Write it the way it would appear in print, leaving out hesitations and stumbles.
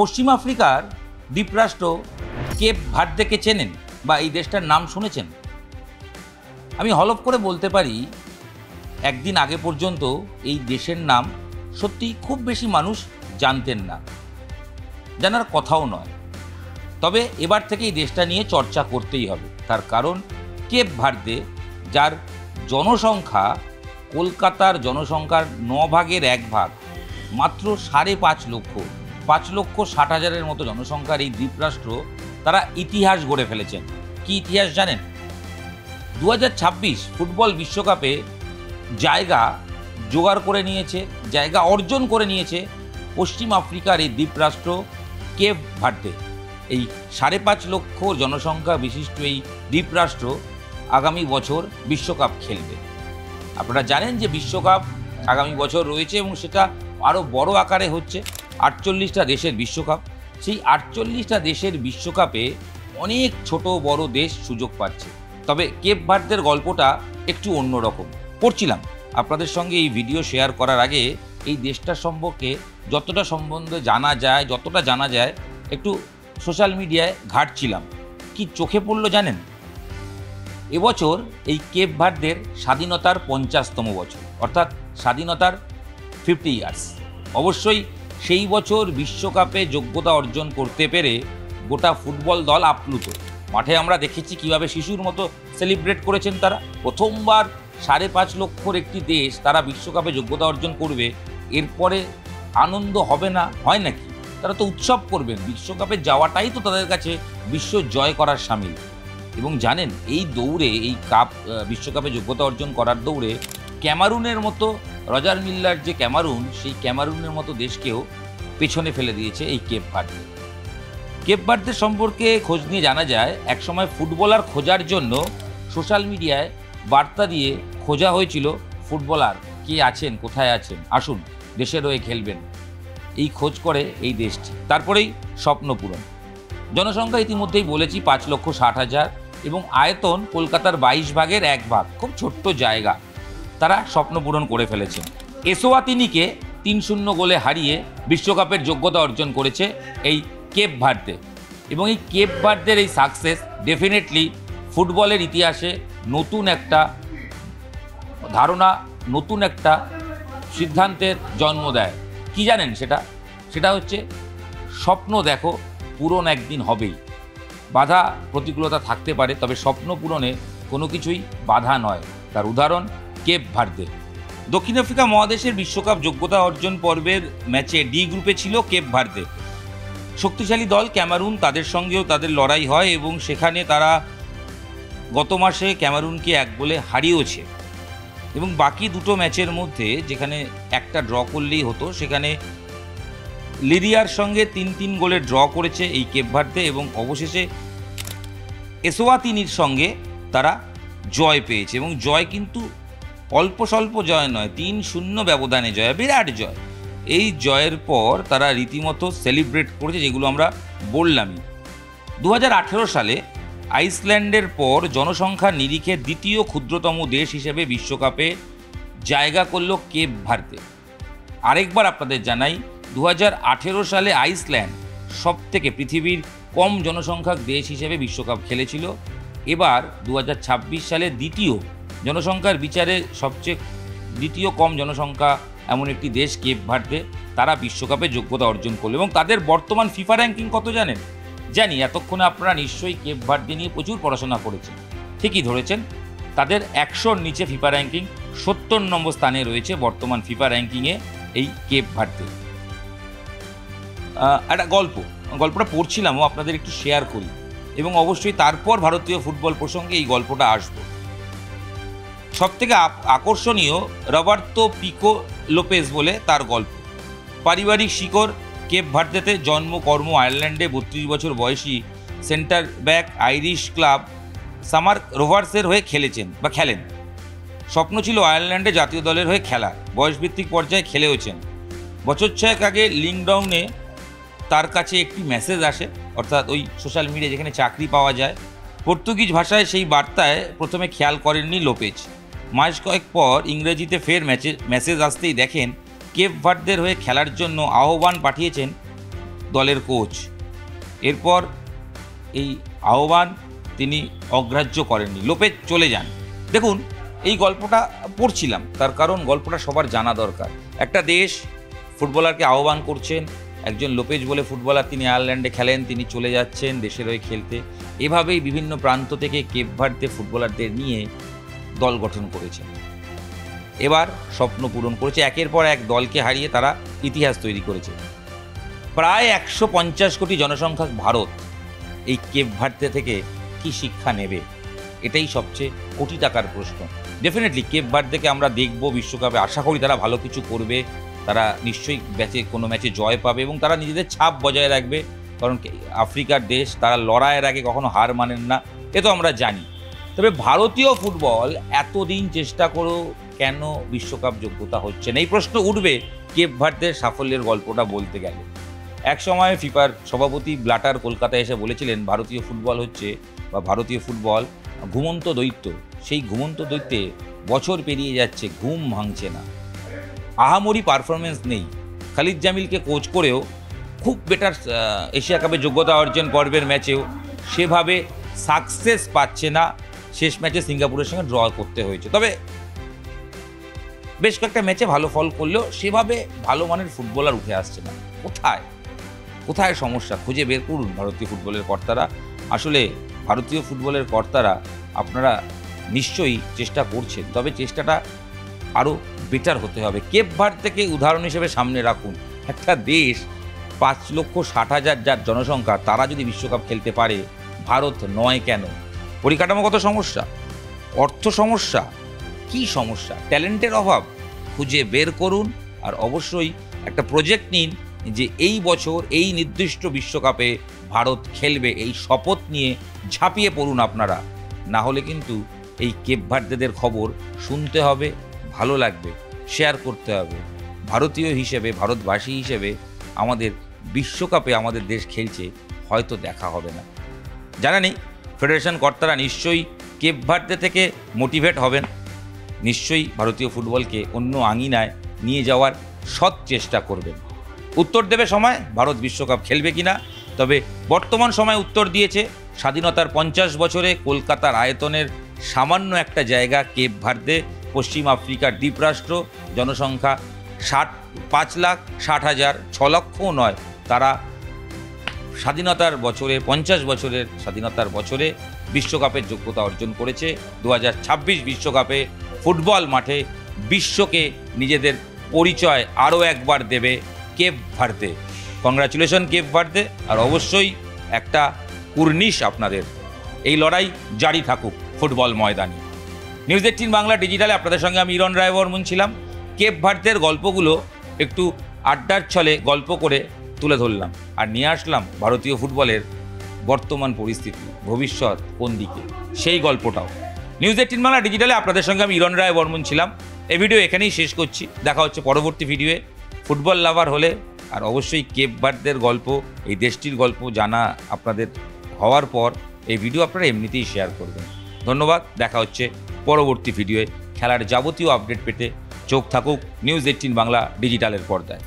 পশ্চিম আফ্রিকার দ্বীপরাষ্ট্র কেপ ভার্দেকে চেনেন বা এই দেশটার নাম শুনেছেন? আমি হলফ করে বলতে পারি একদিন আগে পর্যন্ত এই দেশের নাম সত্যি খুব বেশি মানুষ জানতেন না, জানার কথাও নয়। তবে এবার থেকে এই দেশটা নিয়ে চর্চা করতেই হবে। তার কারণ কেপ ভার্দে, যার জনসংখ্যা কলকাতার জনসংখ্যার 9 ভাগের 1 ভাগ, মাত্র 5.5 লক্ষ, 5,60,000-এর মতো জনসংখ্যার এই দ্বীপরাষ্ট্র, তারা ইতিহাস গড়ে ফেলেছেন। কি ইতিহাস জানেন? 2026 ফুটবল বিশ্বকাপে জায়গা জোগাড় করে নিয়েছে, জায়গা অর্জন করে নিয়েছে পশ্চিম আফ্রিকার এই দ্বীপরাষ্ট্র কেপ ভার্দে। এই 5.5 লক্ষ জনসংখ্যা বিশিষ্ট এই দ্বীপরাষ্ট্র আগামী বছর বিশ্বকাপ খেলবে। আপনারা জানেন যে বিশ্বকাপ আগামী বছর রয়েছে এবং সেটা আরও বড় আকারে হচ্ছে। 48টা দেশের বিশ্বকাপ। সেই 48টা দেশের বিশ্বকাপে অনেক ছোট বড় দেশ সুযোগ পাচ্ছে। তবে কেপ ভার্দের গল্পটা একটু অন্যরকম। পড়ছিলাম আপনাদের সঙ্গে এই ভিডিও শেয়ার করার আগে এই দেশটার সম্পর্কে যতটা জানা যায় একটু সোশ্যাল মিডিয়ায় ঘাঁটছিলাম। কি চোখে পড়ল জানেন? এবছর এই কেপ ভার্দের স্বাধীনতার 50তম বছর, অর্থাৎ স্বাধীনতার 50 ইয়ার্স। অবশ্যই সেই বছর বিশ্বকাপে যোগ্যতা অর্জন করতে পেরে গোটা ফুটবল দল আপ্লুত। মাঠে আমরা দেখেছি কিভাবে শিশুর মতো সেলিব্রেট করেছেন তারা। প্রথমবার 5.5 লক্ষর একটি দেশ তারা বিশ্বকাপে যোগ্যতা অর্জন করবে, এরপরে আনন্দ হবে না? হয় নাকি? তারা তো উৎসব করবেন। বিশ্বকাপে যাওয়াটাই তো তাদের কাছে বিশ্ব জয় করার শামিল। এবং জানেন, এই দৌড়ে, এই বিশ্বকাপে যোগ্যতা অর্জন করার দৌড়ে ক্যামারুনের মতো, রজার মিল্লার যে ক্যামারুন, সেই ক্যামারুনের মতো দেশকেও পেছনে ফেলে দিয়েছে এই কেপ ভার্দে। কেপ ভার্দের সম্পর্কে খোঁজ নিয়ে জানা যায়, একসময় ফুটবলার খোঁজার জন্য সোশ্যাল মিডিয়ায় বার্তা দিয়ে খোঁজা হয়েছিল ফুটবলার কে আছেন, কোথায় আছেন, আসুন দেশের হয়ে খেলবেন। এই খোঁজ করে এই দেশটি। তারপরেই স্বপ্ন পূরণ। জনসংখ্যা ইতিমধ্যেই বলেছি 5,60,000 এবং আয়তন কলকাতার 22 ভাগের 1 ভাগ। খুব ছোট্ট জায়গা, তারা স্বপ্ন পূরণ করে ফেলেছেন। এসওয়াতিনিকে 3-0 গোলে হারিয়ে বিশ্বকাপের যোগ্যতা অর্জন করেছে এই কেপ ভার্দে। এবং এই কেপ ভার্দের এই সাকসেস ডেফিনেটলি ফুটবলের ইতিহাসে নতুন একটা ধারণা, নতুন একটা সিদ্ধান্তের জন্ম দেয়। কি জানেন সেটা হচ্ছে স্বপ্ন দেখো, পূরণ একদিন হবেই। বাধা প্রতিকূলতা থাকতে পারে, তবে স্বপ্ন পূরণে কোনো কিছুই বাধা নয়। তার উদাহরণ কেপ ভার্দে। দক্ষিণ আফ্রিকা মহাদেশের বিশ্বকাপ যোগ্যতা অর্জন পর্বের ম্যাচে ডি গ্রুপে ছিল কেপ ভার্দে। শক্তিশালী দল ক্যামারুন, তাদের সঙ্গেও তাদের লড়াই হয় এবং সেখানে তারা গত মাসে ক্যামারুনকে 1 গোলে হারিয়েছে। এবং বাকি দুটো ম্যাচের মধ্যে যেখানে একটা ড্র করলেই হতো, সেখানে লিবিয়ার সঙ্গে 3-3 গোলে ড্র করেছে এই কেপ ভার্দে এবং অবশেষে এসওয়াতিনির সঙ্গে তারা জয় পেয়েছে। এবং জয় কিন্তু অল্প স্বল্প জয় নয়, 3-0 ব্যবধানে জয়, বিরাট জয়। এই জয়ের পর তারা রীতিমতো সেলিব্রেট করেছে, যেগুলো আমরা বললামই। 2018 সালে আইসল্যান্ডের পর জনসংখ্যার নিরিখে দ্বিতীয় ক্ষুদ্রতম দেশ হিসেবে বিশ্বকাপে জায়গা করল কেপ ভার্দে। আরেকবার আপনাদের জানাই, 2018 সালে আইসল্যান্ড সবথেকে পৃথিবীর কম জনসংখ্যক দেশ হিসেবে বিশ্বকাপ খেলেছিল। এবার 2026 সালে দ্বিতীয় জনসংখ্যার বিচারে দ্বিতীয় কম জনসংখ্যা এমন একটি দেশ কেপ ভার্দে, তারা বিশ্বকাপে যোগ্যতা অর্জন করলো। এবং তাদের বর্তমান ফিফা র্যাঙ্কিং কত জানেন? জানি এতক্ষণে আপনারা নিশ্চয়ই কেপ ভার্দে নিয়ে প্রচুর পড়াশোনা করেছেন। ঠিকই ধরেছেন, তাদের 100-র নিচে ফিফা র্যাঙ্কিং, 70 নম্বর স্থানে রয়েছে বর্তমান ফিফা র্যাঙ্কিংয়ে এই কেপ ভার্দে। একটা গল্পটা পড়ছিলামও, আপনাদের একটু শেয়ার করি এবং অবশ্যই তারপর ভারতীয় ফুটবল প্রসঙ্গে এই গল্পটা আসবো। সবথেকে আকর্ষণীয় রবার্তো পিকো লোপেজ বলে তার গল্প। পারিবারিক শিকড় কেপ ভার্দেতে, জন্ম কর্ম আয়ারল্যান্ডে। 32 বছর বয়সী সেন্টার ব্যাক আইরিশ ক্লাব সামার রোভার্সের হয়ে খেলেন। স্বপ্ন ছিল আয়ারল্যান্ডে জাতীয় দলের হয়ে খেলা। বয়সভিত্তিক পর্যায়ে খেলেওছেন। বছর 6 আগে লিঙ্কডাউনে তার কাছে একটি মেসেজ আসে, অর্থাৎ ওই সোশ্যাল মিডিয়া যেখানে চাকরি পাওয়া যায়, পর্তুগিজ ভাষায়। সেই বার্তায় প্রথমে খেয়াল করেননি লোপেজ। মাস কয়েক পর ইংরেজিতে ফের মেসেজ আসতেই দেখেন কেপ ভার্দের হয়ে খেলার জন্য আহ্বান পাঠিয়েছেন দলের কোচ। এরপর এই আহ্বান তিনি অগ্রাহ্য করেননি, লোপেজ চলে যান। দেখুন, এই গল্পটা পড়ছিলাম, তার কারণ গল্পটা সবার জানা দরকার। একটা দেশ ফুটবলারকে আহ্বান করছেন, একজন লোপেজ বলে ফুটবলার, তিনি আয়ারল্যান্ডে খেলেন, তিনি চলে যাচ্ছেন দেশের হয়ে খেলতে। এভাবেই বিভিন্ন প্রান্ত থেকে কেপ ভার্দে ফুটবলারদের নিয়ে দল গঠন করেছেন। এবার স্বপ্ন পূরণ করেছে, একের পর এক দলকে হারিয়ে তারা ইতিহাস তৈরি করেছে। প্রায় 150 কোটি জনসংখ্যা ভারত, এই কেপ ভার্দে থেকে কি শিক্ষা নেবে? এটাই সবচেয়ে কোটি টাকার প্রশ্ন। ডেফিনেটলি কেপ ভার্দেকে আমরা দেখব বিশ্বকাপে, আশা করি তারা ভালো কিছু করবে, তারা নিশ্চয়ই কোনো ম্যাচে জয় পাবে এবং তারা নিজেদের ছাপ বজায় রাখবে, কারণ আফ্রিকার দেশ, তারা লড়াইয়ের আগে কখনো হার মানেন না, এ তো আমরা জানি। তবে ভারতীয় ফুটবল এতদিন চেষ্টা করেও কেন বিশ্বকাপ যোগ্যতা হচ্ছে না, এই প্রশ্ন উঠবে কেপ ভার্দের সাফল্যের গল্পটা বলতে গেলে। একসময় ফিফার সভাপতি ব্ল্যাটার কলকাতায় এসে বলেছিলেন, ভারতীয় ফুটবল হচ্ছে বা ভারতীয় ফুটবল ঘুমন্ত দৈত্য। সেই ঘুমন্ত দৈত্যে বছর পেরিয়ে যাচ্ছে, ঘুম ভাঙছে না, আহামরি পারফরমেন্স নেই। খালিদ জামিলকে কোচ করেও খুব বেটার এশিয়া কাপে যোগ্যতা অর্জন পর্বের ম্যাচেও সেভাবে সাকসেস পাচ্ছে না। শেষ ম্যাচে সিঙ্গাপুরের সঙ্গে ড্র করতে হয়েছে, তবে বেশ কয়েকটা ম্যাচে ভালো ফল করলেও সেভাবে ভালো মানের ফুটবলার উঠে আসছে না। কোথায় সমস্যা খুঁজে বের করুন ভারতীয় ফুটবলের কর্তারা। আসলে ভারতীয় ফুটবলের কর্তারা আপনারা নিশ্চয়ই চেষ্টা করছেন, তবে চেষ্টাটা আরও বেটার হতে হবে। কেপ ভার্দেকে উদাহরণ হিসেবে সামনে রাখুন। একটা দেশ 5,60,000 যার জনসংখ্যা, তারা যদি বিশ্বকাপ খেলতে পারে, ভারত নয় কেন? পরিকাঠামোগত সমস্যা, অর্থ সমস্যা, কি সমস্যা? ট্যালেন্টের অভাব? খুঁজে বের করুন, আর অবশ্যই একটা প্রজেক্ট নিন যে এই বছর এই নির্দিষ্ট বিশ্বকাপে ভারত খেলবে, এই শপথ নিয়ে ঝাঁপিয়ে পড়ুন আপনারা। না হলে কিন্তু এই কেপ ভার্দেদের খবর শুনতে হবে, ভালো লাগবে, শেয়ার করতে হবে। ভারতীয় হিসেবে, ভারতবাসী হিসেবে আমাদের বিশ্বকাপে আমাদের দেশ খেলছে, হয়তো দেখা হবে না। জানা নেই, ফেডারেশন কর্তারা নিশ্চয়ই কেপ ভার্দে থেকে মোটিভেট হবেন, নিশ্চয়ই ভারতীয় ফুটবলকে অন্য আঙিনায় নিয়ে যাওয়ার সৎ চেষ্টা করবেন। উত্তর দেবে সময় ভারত বিশ্বকাপ খেলবে কিনা। তবে বর্তমান সময় উত্তর দিয়েছে, স্বাধীনতার 50 বছরে কলকাতার আয়তনের সামান্য একটা জায়গা কেপ ভার্দে, পশ্চিম আফ্রিকার দ্বীপরাষ্ট্র, জনসংখ্যা 5,60,000, 6 লক্ষও নয়। তারা স্বাধীনতার বছরে, 50 বছরের স্বাধীনতার বছরে বিশ্বকাপের যোগ্যতা অর্জন করেছে। 2026 বিশ্বকাপে ফুটবল মাঠে বিশ্বকে নিজেদের পরিচয় আরও একবার দেবে Cape Verde. Congratulation Cape Verde, আর অবশ্যই একটা কুর্নিশ আপনাদের। এই লড়াই জারি থাকুক ফুটবল ময়দানে। নিউজ 18 বাংলা ডিজিটালে আপনাদের সঙ্গে আমি ইরণ রায়বর্মন ছিলাম। কেপ ভার্দের গল্পগুলো একটু আড্ডার ছলে গল্প করে তুলে ধরলাম, আর নিয়ে আসলাম ভারতীয় ফুটবলের বর্তমান পরিস্থিতি, ভবিষ্যৎ কোন দিকে, সেই গল্পটাও। নিউজ 18 বাংলা ডিজিটালে আপনাদের সঙ্গে আমি ইরণ রায়বর্মন ছিলাম। এই ভিডিও এখানেই শেষ করছি, দেখা হচ্ছে পরবর্তী ভিডিওয়ে। ফুটবল লাভার হলে আর অবশ্যই কেপ ভার্দের গল্প, এই দেশটির গল্প জানা আপনাদের হওয়ার পর এই ভিডিও আপনারা এমনিতেই শেয়ার করবেন। ধন্যবাদ, দেখা হচ্ছে পরবর্তী ভিডিওয়ে। খেলার যাবতীয় আপডেট পেতে চোখ থাকুক নিউজ 18 বাংলা ডিজিটালের পর্দায়।